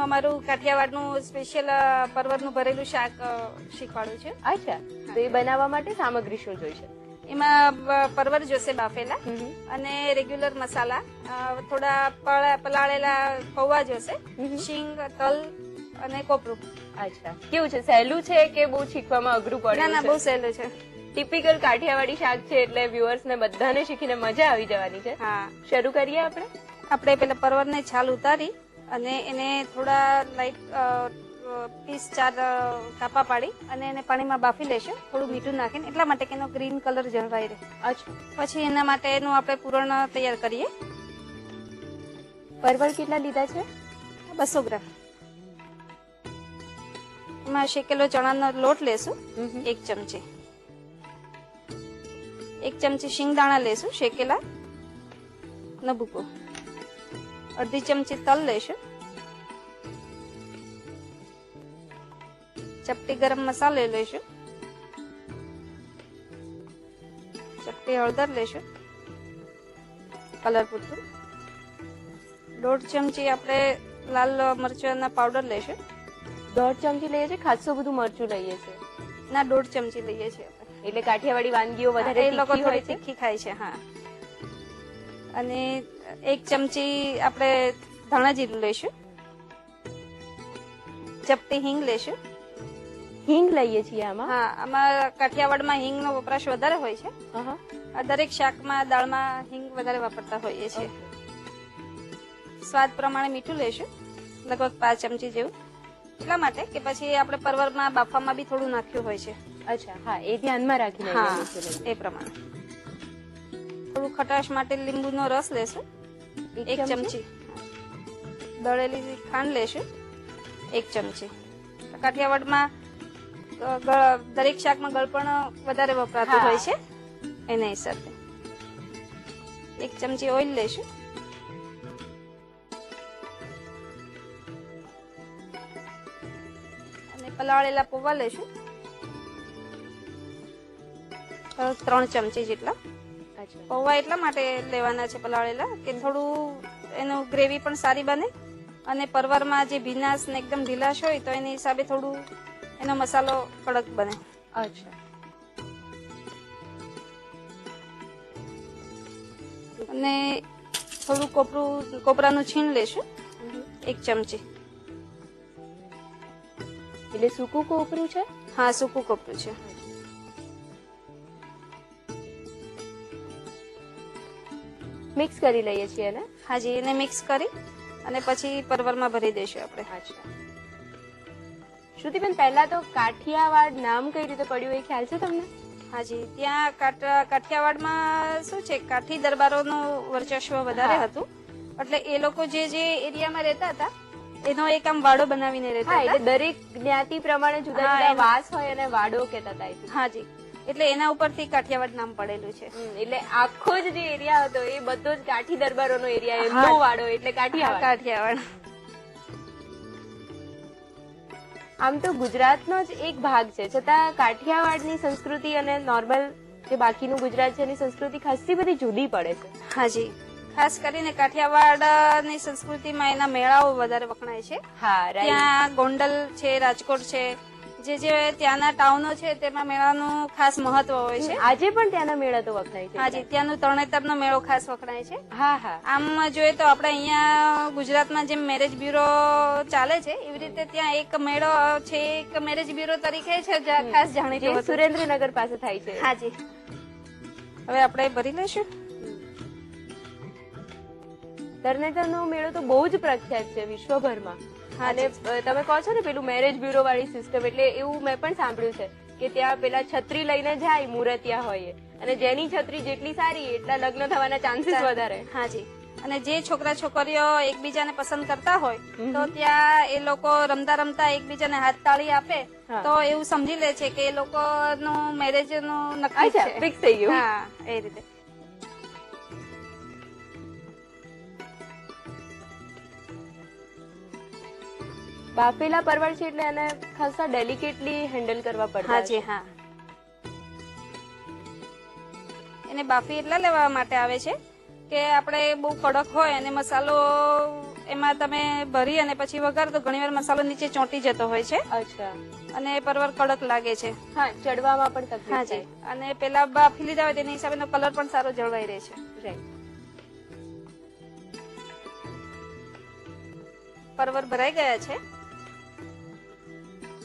અમારું કાઠિયાવાડનું સ્પેશિયલ પરવરનું ભરેલું શાક શીખવાડું છું. અચ્છા, તો એ બનાવવા માટે સામગ્રી શું જોઈશે? એમાં પરવર જોશે બાફેલા અને રેગ્યુલર મસાલા, થોડા પલાળેલા પૌવા જોશે, શીંગ, તલ અને કોપરું. અચ્છા, કેવું છે? સહેલું છે કે બહુ શીખવામાં અઘરું પડે? ના ના, બહુ સહેલું છે. ટિપિકલ કાઠિયાવાડી શાક છે એટલે વ્યુઅર્સ ને બધાને શીખીને મજા આવી જવાની છે. હા, શરૂ કરીએ આપણે પેલા પરવરને છાલ ઉતારી અને એને થોડા લાઈટ પીસ 4 કાપા પાડી અને એને પાણીમાં બાફી લેશું, થોડું મીઠું નાખીને, એટલા માટે કે એનો ગ્રીન કલર જળવાઈ રહે. અચ્છા, પછી એના માટેનું આપણે પૂરણ તૈયાર કરીએ. પરવળ કેટલા લીધા છે? 200 ગ્રામ. એમાં શેકેલો ચણાનો લોટ લેશું 1 ચમચી. 1 ચમચી શિંગદાણા લેશું શેકેલા ન ભૂકો. અડધી ચમચી તલ લેશું. ચપટી ગરમ મસાલો લેશું. ચપટી હળદર લેશું કલર પૂરતું. 1.5 ચમચી આપણે લાલ મરચાંના પાવડર લેશું. 1.5 ચમચી લઈએ છીએ? ખાસું બધું મરચું લઈએ છીએ. ના, 1.5 ચમચી લઈએ છીએ. એટલે કાઠિયાવાડી વાનગીઓ વધારે એ લોકો થોડી તીખી ખાય છે. હા. અને 1 ચમચી આપણે ધાણા જીરું લેશું. ચપટી હિંગ લેશું. હિંગ લઈએ છીએ આમાં? હા, આમાં કાઠિયાવાડમાં હિંગનો વપરાશ વધારે હોય છે. દરેક શાકમાં, દાળમાં હિંગ વધારે વાપરતા હોઈએ છીએ. સ્વાદ પ્રમાણે મીઠું લેશું, લગભગ 5 ચમચી જેવું. એટલા માટે કે પછી આપણે પરવરમાં બાફવામાં બી થોડું નાખ્યું હોય છે. અચ્છા, હા, એ ધ્યાનમાં રાખીને. હા, એ પ્રમાણે. થોડું ખટાશ માટે લીંબુનો રસ લેશું 1 ચમચી. દળેલી ખાંડ લેશું 1 ચમચી. કાઠિયાવાડમાં દરેક શાકમાં ગળપણ વધારે વપરાતું હોય છે, એના હિસાબે. 1 ચમચી ઓઇલ લેશું. અને પલાળેલા પૌવા લેશું 3 ચમચી જેટલા. પૌવા એટલા માટે લેવાના છે પલાળેલા કે થોડું એનું ગ્રેવી પણ સારી બને અને પરવરમાં જે ભીનાશ ને એકદમ ઢીલાશ હોય તો એની હિસાબે થોડું એનો મસાલો કડક બને. અચ્છા. અને થોડું કોપરાનું છીણ લેશું 1 ચમચી. એટલે સૂકું કોપરું છે? હા, સૂકું કોપરું છે. મિક્સ કરી લઈએ છીએ ને? હાજી, એને મિક્સ કરી અને પછી પરવરમાં ભરી દઈશું આપણે. અચ્છા. શ્રુતિબેન, પહેલા તો કાઠિયાવાડ નામ કઈ રીતે પડ્યું એ ખ્યાલ છે તમને? હાજી, ત્યાં કાઠિયાવાડમાં શું છે, કાઠી દરબારોનું વર્ચસ્વ વધારે હતું. એટલે એ લોકો જે એરિયામાં રહેતા હતા એનો એક આમ વાડો બનાવીને રહેતા હતા. એટલે દરેક જ્ઞાતિ પ્રમાણે જુદા જુદા વાસ હોય અને વાડો કહેતા હતા. હાજી, એટલે એના ઉપરથી કાઠિયાવાડ નામ પડેલું છે. એટલે આખો જ જે એરિયા હતો એ બધો જ કાઠી દરબારોનો એરિયા, એમનો વાડો એટલે કાઠિયાવાડ. આમ તો ગુજરાતનો જ એક ભાગ છે, છતાં કાઠિયાવાડની સંસ્કૃતિ અને નોર્મલ જે બાકીનું ગુજરાત છે એની સંસ્કૃતિ ખાસી બધી જુદી પડે છે. હાજી, ખાસ કરીને કાઠિયાવાડની સંસ્કૃતિમાં એના મેળાઓ વધારે વખણાય છે. હા, ત્યાં ગોંડલ છે, રાજકોટ છે, જે ત્યાંના ટાઉનો છે તેમાં મેળાનું ખાસ મહત્વ હોય છે. આજે પણ ત્યાંના મેળા તો વખણાય છે. હાજી, ત્યાંનું તરણેતરનો મેળો ખાસ વખણાય છે. હા હા. આમ જોઈએ તો આપણે અહીંયા ગુજરાતમાં જેમ મેરેજ બ્યુરો ચાલે છે એવી રીતે ત્યાં એક મેળો છે, એક મેરેજ બ્યુરો તરીકે છે ખાસ જાણીતો, સુરેન્દ્રનગર પાસે થાય છે. હાજી. હવે આપણે ભરી લઈશું. તરણેતરનો મેળો તો બહુ જ પ્રખ્યાત છે વિશ્વભરમાં. અને તમે કહો છો ને પેલું મેરેજ બ્યુરો વાળી સિસ્ટમ, એટલે એવું મેં પણ સાંભળ્યું છે કે ત્યાં પેલા છત્રી લઈને જાય મુરતિયા હોય અને જેની છત્રી જેટલી સારી એટલા લગ્ન થવાના ચાન્સીસ વધારે. હાજી, અને જે છોકરા છોકરીઓ એકબીજાને પસંદ કરતા હોય તો ત્યાં એ લોકો રમતા રમતા એકબીજાને હાથ તાળી આપે તો એવું સમજી લે છે કે એ લોકોનું મેરેજ નું નક્કી છે, ફિક્સ થઈ ગયું. હા, એ રીતે. બાફેલા પરવળ છે એટલે એને ખાસા ડેલિકેટલી હેન્ડલ કરવા પડે. હાજી, હા. એને બાફી એટલા લેવા માટે આવે છે કે આપણે બહુ કડક હોય અને મસાલો એમાં તમે ભરી અને પછી વઘાર તો ઘણીવાર મસાલો નીચે ચોંટી જતો હોય છે અચ્છા. અને પરવર કડક લાગે છે. હા, ચડવામાં પણ તકલીફ હાજી, થાય. અને પેલા બાફી લીધા હોય તેની હિસાબે કલર પણ સારો જળવાઈ રહે છે. રાઈટ. પરવર ભરાઈ ગયા છે.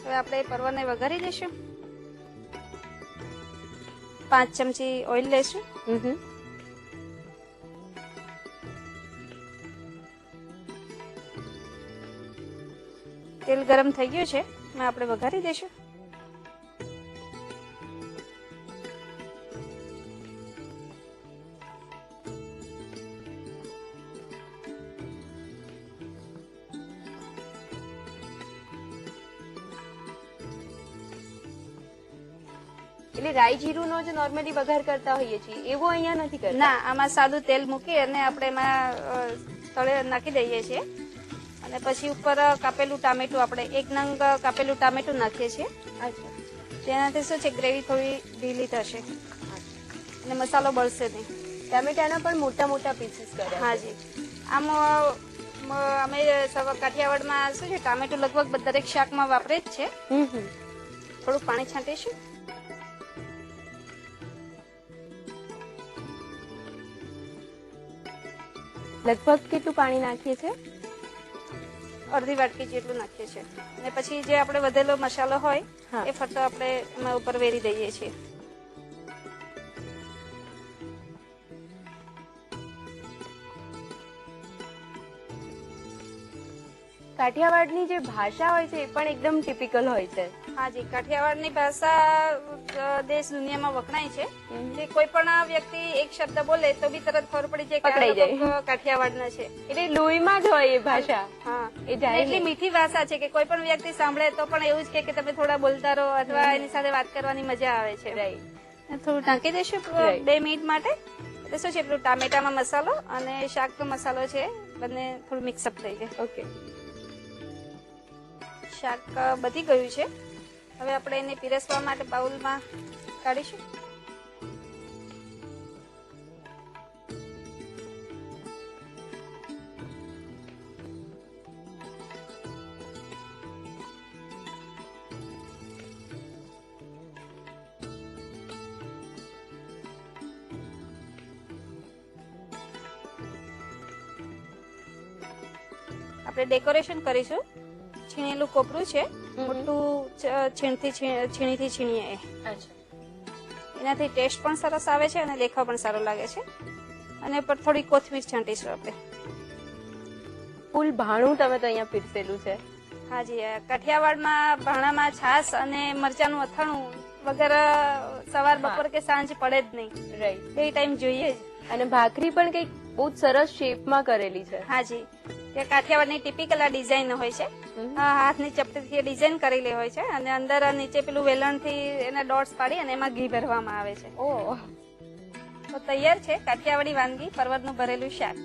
હવે આપણે પરવરને વઘારી દઈશું. 5 ચમચી ઓઇલ લેશું. તેલ ગરમ થઈ ગયું છે, એમાં આપણે વઘારી દઈશું. એટલે રાઈ જીરું નો જે નોર્મલી વઘાર કરતા હોઈએ છીએ એવો અહીંયા નથી કરતા. ના, આમાં સાદું તેલ મૂકી અને આપણે એમાં તળે નાખી દઈએ છીએ અને પછી ઉપર કાપેલું ટામેટું, આપણે 1 નંગ કાપેલું ટામેટું નાખીએ છીએ. અચ્છા. તેનાથી શું છે, ગ્રેવી થોડી ઢીલી થશે અને મસાલો બળશે નહીં. ટામેટાના પણ મોટા મોટા પીસીસ કર્યા. હાજી, આમ અમે કાઠિયાવાડમાં શું છે, ટામેટું લગભગ દરેક શાકમાં વાપરે જ છે. થોડું પાણી છાંટીશું. લગભગ કેટલું પાણી નાખીએ છીએ? અડધી વાટકી જેટલું નાખીએ છીએ અને પછી જે આપણે વધેલો મસાલો હોય હા. એ ફરતો આપણે એમાં ઉપર વેરી દઈએ છીએ. કાઠિયાવાડની જે ભાષા હોય છે એ પણ એકદમ ટિપિકલ હોય છે. હાજી, કાઠિયાવાડની ભાષા દેશ દુનિયામાં વખણાય છે. કે કોઈ પણ વ્યક્તિ એક શબ્દ બોલે તો બી તરત ખબર પડી જાય કે આ પકડાઈ જાય. લોકો કાઠિયાવાડના છે. એટલે લોહીમાં જ હોય એ ભાષા. હા, એ જાય એટલી નહીં. મીઠી ભાષા છે કે કોઈ પણ વ્યક્તિ સાંભળે તો પણ એવું જ કે તમે થોડા બોલતા રહો અથવા એની સાથે વાત કરવાની મજા આવે છે. રાઈટ. થોડું ઢાંકી દઈશું Right. 2 મિનિટ માટે. એટલે શું છે, એટલું ટામેટામાં મસાલો અને શાકનો મસાલો છે બંને થોડું મિક્સઅપ થઈ જાય. ઓકે. શાક બધી ગયું છે. હવે આપણે એને પીરસવા માટે બાઉલમાં કાઢીશું. આપણે ડેકોરેશન કરીશું. છીણેલું કોપરું છે, મોટું છીણીથી છીણીએ એ. અચ્છા. એનાથી ટેસ્ટ પણ સરસ આવે છે અને દેખાવ પણ સારો લાગે છે. અને પર થોડી કોથમીર છાંટીશું આપણે. ફૂલ ભાણું તમે તો અહીંયા પીરસેલું છે. હાજી, કાઠિયાવાડમાં ભાણામાં છાશ અને મરચાનું અથાણું વગર સવાર બપોર કે સાંજ પડે જ નહીં. રાઈટ. 2 ટાઈમ જોઈએ જ. અને ભાખરી પણ કઈક બહુ જ સરસ શેપમાં કરેલી છે. હાજી, કે કાઠિયાવાડની ટિપિકલ આ ડિઝાઇન હોય છે. હાથની ચપટીથી ડિઝાઇન કરેલી હોય છે અને અંદર નીચે પેલું વેલણથી એના ડોટ્સ પાડી અને એમાં ઘી ભરવામાં આવે છે. ઓહ. તો તૈયાર છે કાઠિયાવાડી વાનગી પરવરનું ભરેલું શાક.